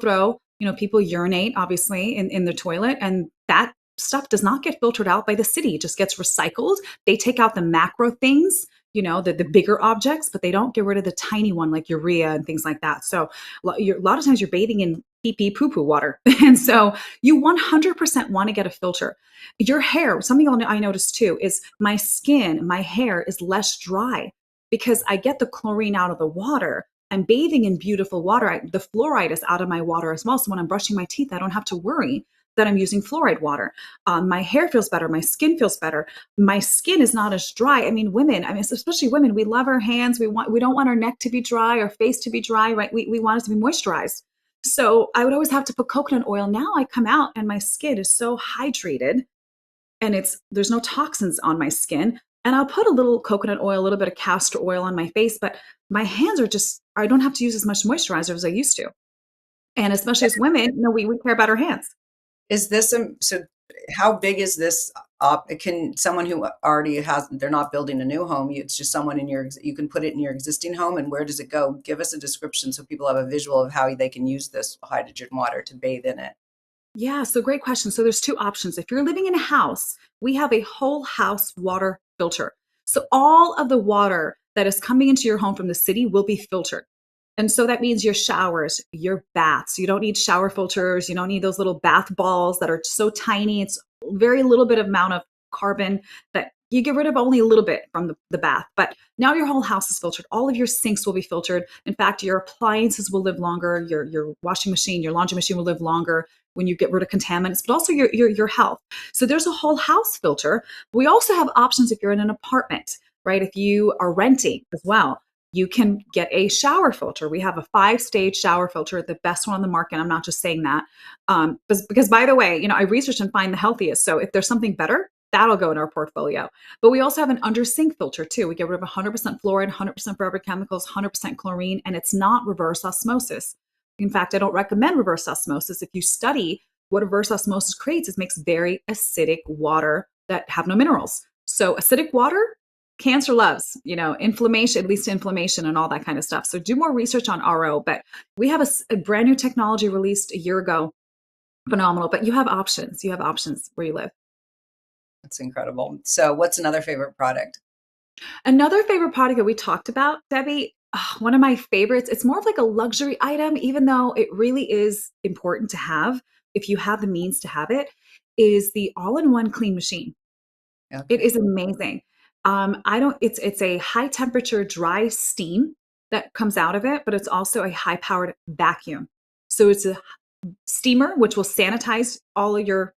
S2: urinate obviously in the toilet, and that stuff does not get filtered out by the city. It just gets recycled. They take out the macro things, the bigger objects, but they don't get rid of the tiny one like urea and things like that. So a lot of times you're bathing in pee pee poo poo water. And so you 100% want to get a filter. Your hair, something I noticed too, is my skin, my hair is less dry because I get the chlorine out of the water. I'm bathing in beautiful water. The fluoride is out of my water as well. So when I'm brushing my teeth, I don't have to worry that I'm using fluoride water. My hair feels better. My skin feels better. My skin is not as dry. I mean, women, especially women, we love our hands. We don't want our neck to be dry, our face to be dry, right? We want it to be moisturized. So I would always have to put coconut oil. Now I come out and my skin is so hydrated, and there's no toxins on my skin. And I'll put a little coconut oil, a little bit of castor oil on my face, but my hands I don't have to use as much moisturizer as I used to. And especially as women, we care about our hands.
S1: Is this so how big is this can someone who already has, they're not building a new home, it's just someone you can put it in your existing home, and where does it go? Give us a description so people have a visual of how they can use this hydrogen water to bathe in it.
S2: Yeah, so great question. So there's two options. If you're living in a house, we have a whole house water filter. So all of the water that is coming into your home from the city will be filtered. And so that means your showers, your baths. You don't need shower filters. You don't need those little bath balls that are so tiny. It's very little bit of amount of carbon that you get rid of only a little bit from the bath. But now your whole house is filtered. All of your sinks will be filtered. In fact, your appliances will live longer. Your washing machine, your laundry machine will live longer when you get rid of contaminants, but also your health. So there's a whole house filter. We also have options if you're in an apartment, right? If you are renting as well, you can get a shower filter. We have a 5-stage shower filter, the best one on the market. I'm not just saying that. Because by the way, I research and find the healthiest. So if there's something better, that'll go in our portfolio. But we also have an under sink filter too. We get rid of 100% fluoride, 100% forever chemicals, 100% chlorine, and it's not reverse osmosis. In fact, I don't recommend reverse osmosis. If you study what reverse osmosis creates, it makes very acidic water that have no minerals. So acidic water, cancer loves, inflammation, at least inflammation and all that kind of stuff. So do more research on RO. But we have a brand new technology released a year ago. Phenomenal. But you have options. You have options where you live.
S1: That's incredible. So what's another favorite product?
S2: Another favorite product that we talked about, Debbie, one of my favorites, it's more of like a luxury item, even though it really is important to have if you have the means to have it, is the all-in-one clean machine. It
S1: Okay.
S2: is amazing. It's a high temperature dry steam that comes out of it, but it's also a high powered vacuum. So it's a steamer, which will sanitize all of your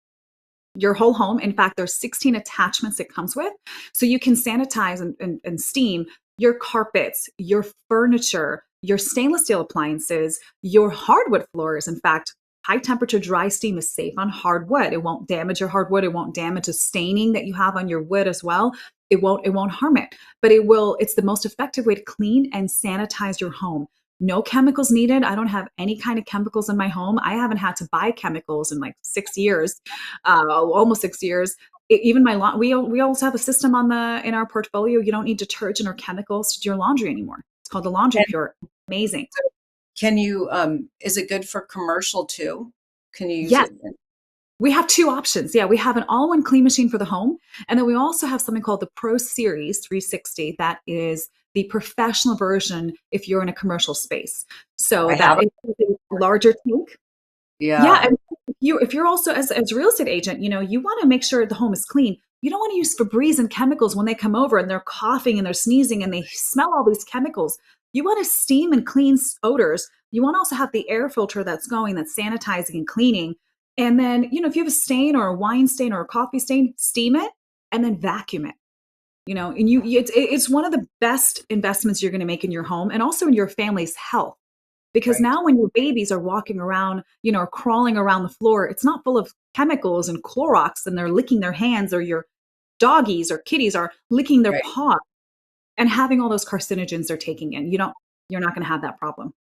S2: whole home. In fact, there's 16 attachments it comes with. So you can sanitize and steam your carpets, your furniture, your stainless steel appliances, your hardwood floors. In fact, high temperature dry steam is safe on hardwood. It won't damage your hardwood. It won't damage the staining that you have on your wood as well. It won't harm it, but it's the most effective way to clean and sanitize your home. No chemicals needed. I don't have any kind of chemicals in my home. I haven't had to buy chemicals in like 6 years, almost 6 years. Even my we also have a system in our portfolio. You don't need detergent or chemicals to do your laundry anymore. It's called the Laundry
S1: And
S2: Pure. Amazing.
S1: can you, is it good for commercial too? Can you use
S2: Yes.
S1: it?
S2: We have two options. Yeah, we have an all-in clean machine for the home, and then we also have something called the Pro Series 360. That is the professional version if you're in a commercial space. So
S1: I
S2: that
S1: have
S2: is a larger tank. Yeah,
S1: Yeah,
S2: and if you're also as a real estate agent, you want to make sure the home is clean. You don't want to use Febreze and chemicals when they come over and they're coughing and they're sneezing and they smell all these chemicals. You want to steam and clean odors. You want to also have the air filter that's sanitizing and cleaning. And then, if you have a stain or a wine stain or a coffee stain, steam it and then vacuum it. And it's one of the best investments you're going to make in your home and also in your family's health. Because
S1: right,
S2: now when your babies are walking around, or crawling around the floor, it's not full of chemicals and Clorox and they're licking their hands, or your doggies or kitties are licking their
S1: right.
S2: paws and having all those carcinogens they're taking in. You're not going to have that problem.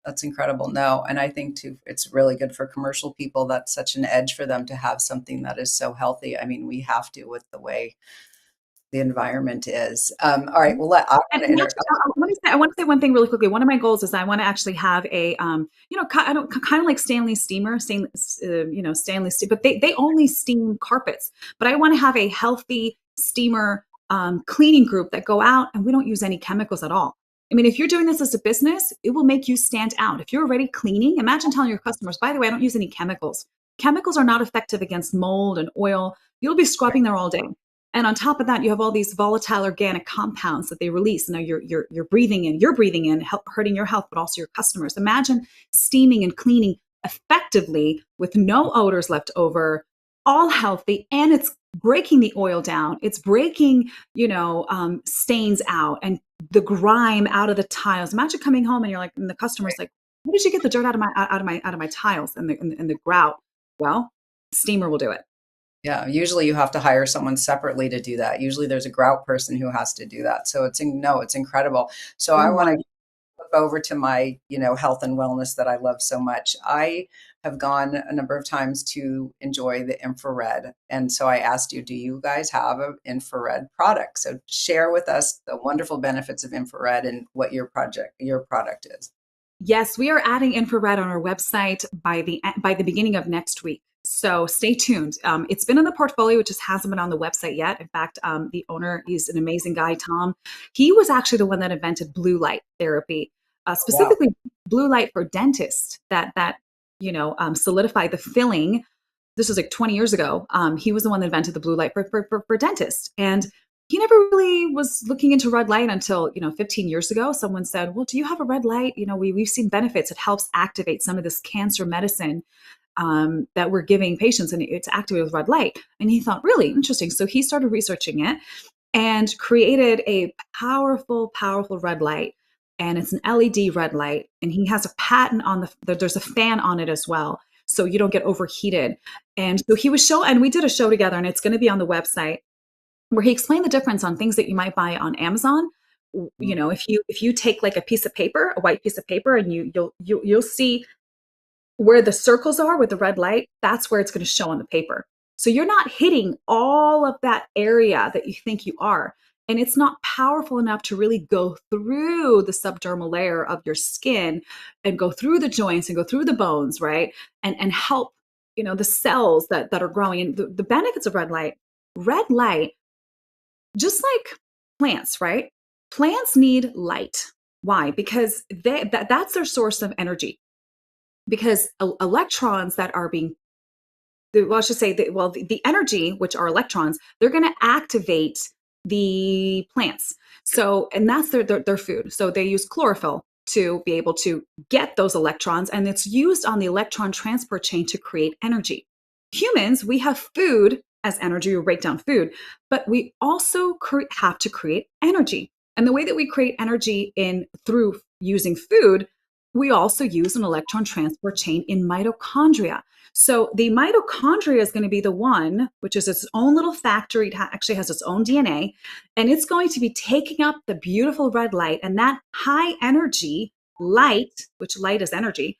S1: That's incredible. No, and I think too, it's really good for commercial people. That's such an edge for them to have something that is so healthy. I mean, we have to with the way the environment is. All right. Well, I
S2: And,
S1: want to
S2: and actually, I want to say one thing really quickly. One of my goals is I want to actually have a, I don't kind of like Stanley steamer, Stanley steam, but they only steam carpets. But I want to have a healthy steamer cleaning group that go out and we don't use any chemicals at all. I mean, if you're doing this as a business, it will make you stand out. If you're already cleaning, imagine telling your customers, by the way, I don't use any chemicals. Chemicals are not effective against mold and oil. You'll be scrubbing there all day. And on top of that, you have all these volatile organic compounds that they release. Now you're breathing in, hurting your health, but also your customers. Imagine steaming and cleaning effectively with no odors left over, all healthy, and it's breaking the oil down. It's breaking, stains out and the grime out of the tiles. Imagine coming home and you're like, and the customer's like, "Where did you get the dirt out of my tiles and the grout?" Well, steamer will do it.
S1: Yeah, usually you have to hire someone separately to do that. Usually there's a grout person who has to do that. So no, it's incredible. So
S2: Oh
S1: I want
S2: my.
S1: to flip over to my, health and wellness that I love so much. I have gone a number of times to enjoy the infrared. And so I asked you, do you guys have an infrared product? So share with us the wonderful benefits of infrared and what your product is.
S2: Yes, we are adding infrared on our website by the beginning of next week. So stay tuned. It's been in the portfolio, it just hasn't been on the website yet. In fact, the owner, he's an amazing guy, Tom. He was actually the one that invented blue light therapy,
S1: Wow.
S2: specifically blue light for dentists. That solidified the filling. This was like 20 years ago. He was the one that invented the blue light for dentists, and he never really was looking into red light until 15 years ago. Someone said, "Well, do you have a red light? We've seen benefits. It helps activate some of this cancer medicine that we're giving patients, and it's activated with red light." And he thought, really interesting. So he started researching it and created a powerful, powerful red light. And it's an LED red light. And he has a patent on there's a fan on it as well. So you don't get overheated. And so he was and we did a show together, and it's going to be on the website, where he explained the difference on things that you might buy on Amazon. If you take like a piece of paper, a white piece of paper, and you'll see where the circles are with the red light, that's where it's going to show on the paper. So you're not hitting all of that area that you think you are. And it's not powerful enough to really go through the subdermal layer of your skin and go through the joints and go through the bones, right? And help, the cells that are growing. And the benefits of red light, just like plants, right? Plants need light. Why? Because that's their source of energy. Because electrons that are being, well, I should say, the energy, which are electrons, they're going to activate the plants. So, and that's their food. So they use chlorophyll to be able to get those electrons, and it's used on the electron transport chain to create energy. Humans, we have food as energy, we break down food, but we also have to create energy. And the way that we create energy through using food, we also use an electron transport chain in mitochondria. So the mitochondria is going to be the one, which is its own little factory. It actually has its own DNA, and it's going to be taking up the beautiful red light, and that high energy light, which light is energy,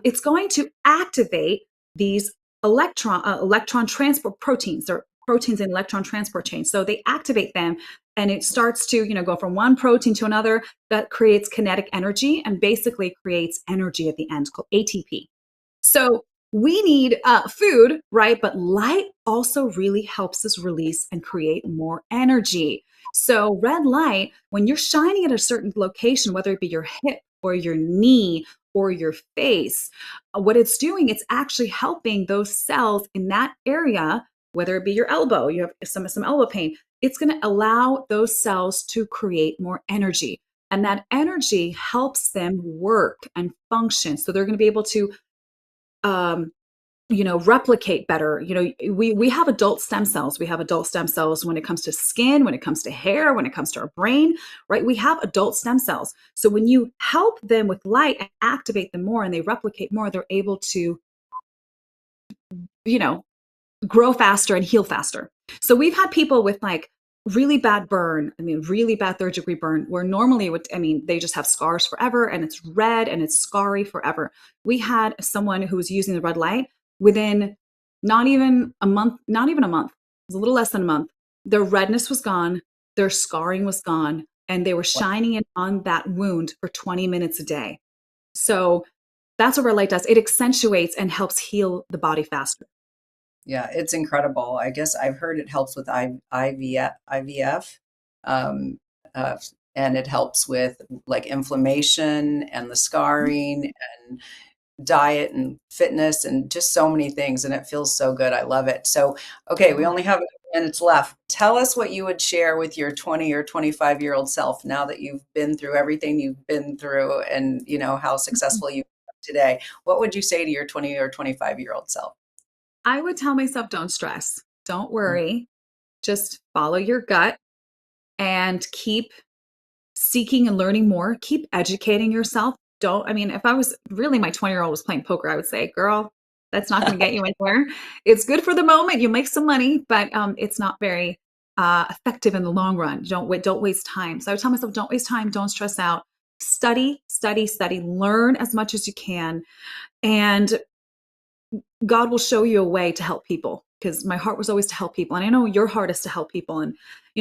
S2: it's going to activate these electron transport proteins. They're proteins in electron transport chains. So they activate them, and it starts to go from one protein to another. That creates kinetic energy and basically creates energy at the end, called ATP. So we need food, right? But light also really helps us release and create more energy. So red light, when you're shining at a certain location, whether it be your hip or your knee or your face, what it's doing, it's actually helping those cells in that area, whether it be your elbow, you have some elbow pain, it's going to allow those cells to create more energy. And that energy helps them work and function. So they're going to be able to replicate better. We have adult stem cells. We have adult stem cells when it comes to skin, when it comes to hair, when it comes to our brain, right? We have adult stem cells. So when you help them with light and activate them more and they replicate more, they're able to, grow faster and heal faster. So we've had people with like really bad burn, really bad third degree burn, where normally they just have scars forever and it's red and it's scarry forever. We had someone who was using the red light within not even a month, it was a little less than a month. Their redness was gone, their scarring was gone, and they were shining in on that wound for 20 minutes a day. So that's what red light does. It accentuates and helps heal the body faster.
S1: Yeah, it's incredible. I guess I've heard it helps with IVF, um, and it helps with like inflammation and the scarring and diet and fitness and just so many things. And it feels so good. I love it. So, okay, we only have a couple minutes left. Tell us what you would share with your 20 or 25-year-old self now that you've been through everything you've been through, and how successful you are today. What would you say to your 20 or 25-year-old self?
S2: I would tell myself, don't stress, don't worry, just follow your gut and keep seeking and learning more, keep educating yourself. If I was really, my 20-year-old was playing poker, I would say, girl, that's not going to get you anywhere. It's good for the moment. You make some money, but it's not very effective in the long run. Don't waste time. So I would tell myself, don't waste time. Don't stress out. Study, study, study, learn as much as you can. And God will show you a way to help people, because my heart was always to help people. And I know your heart is to help people. And,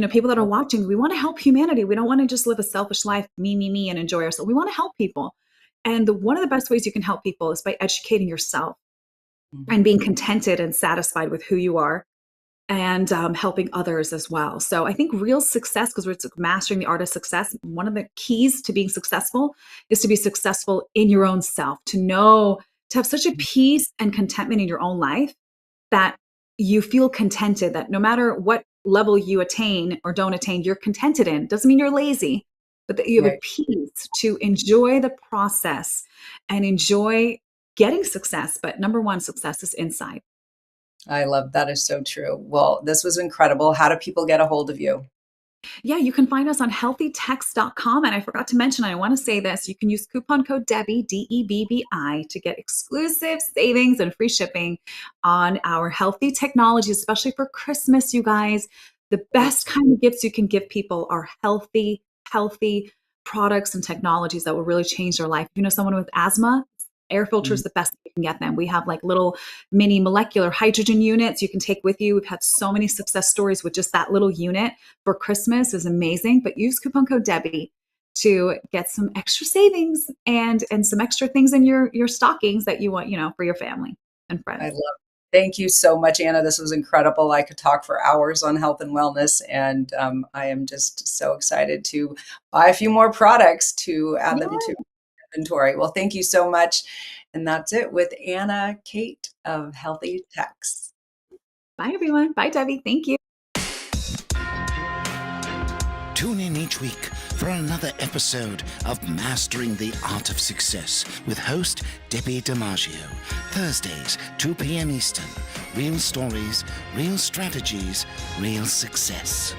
S2: people that are watching, we want to help humanity. We don't want to just live a selfish life, me, and enjoy ourselves. We want to help people. And one of the best ways you can help people is by educating yourself. and being contented and satisfied with who you are, and helping others as well. So I think real success, because we're mastering the art of success, one of the keys to being successful is to be successful in your own self, to know, to have such a peace and contentment in your own life that you feel contented, that no matter what level you attain or don't attain, you're contented in. Doesn't mean you're lazy, but that you have a
S1: Right.
S2: peace to enjoy the process and enjoy getting success. But number one, success is inside.
S1: I love that is so true. Well, this was incredible. How do people get a hold of you?
S2: Yeah, you can find us on healthytext.com. And I forgot to mention, I want to say this, you can use coupon code Debbie, DEBBI, to get exclusive savings and free shipping on our healthy technology, especially for Christmas, you guys. The best kind of gifts you can give people are healthy products and technologies that will really change their life. If you know someone with asthma, air filter is the best you can get them. We have like little mini molecular hydrogen units you can take with you. We've had so many success stories with just that little unit for Christmas. Is amazing. But use coupon code Debbie to get some extra savings and some extra things in your stockings that you want, for your family and
S1: I
S2: friends.
S1: love it. Thank you so much, Anna. This was incredible. I could talk for hours on health and wellness, and I am just so excited to buy a few more products to add them to inventory. Well, thank you so much. And that's it with Anna Khait of Healthy Techs.
S2: Bye, everyone. Bye, Debbie. Thank you.
S3: Tune in each week for another episode of Mastering the Art of Success with host Debbie DiMaggio. Thursdays, 2 p.m. Eastern. Real stories, real strategies, real success.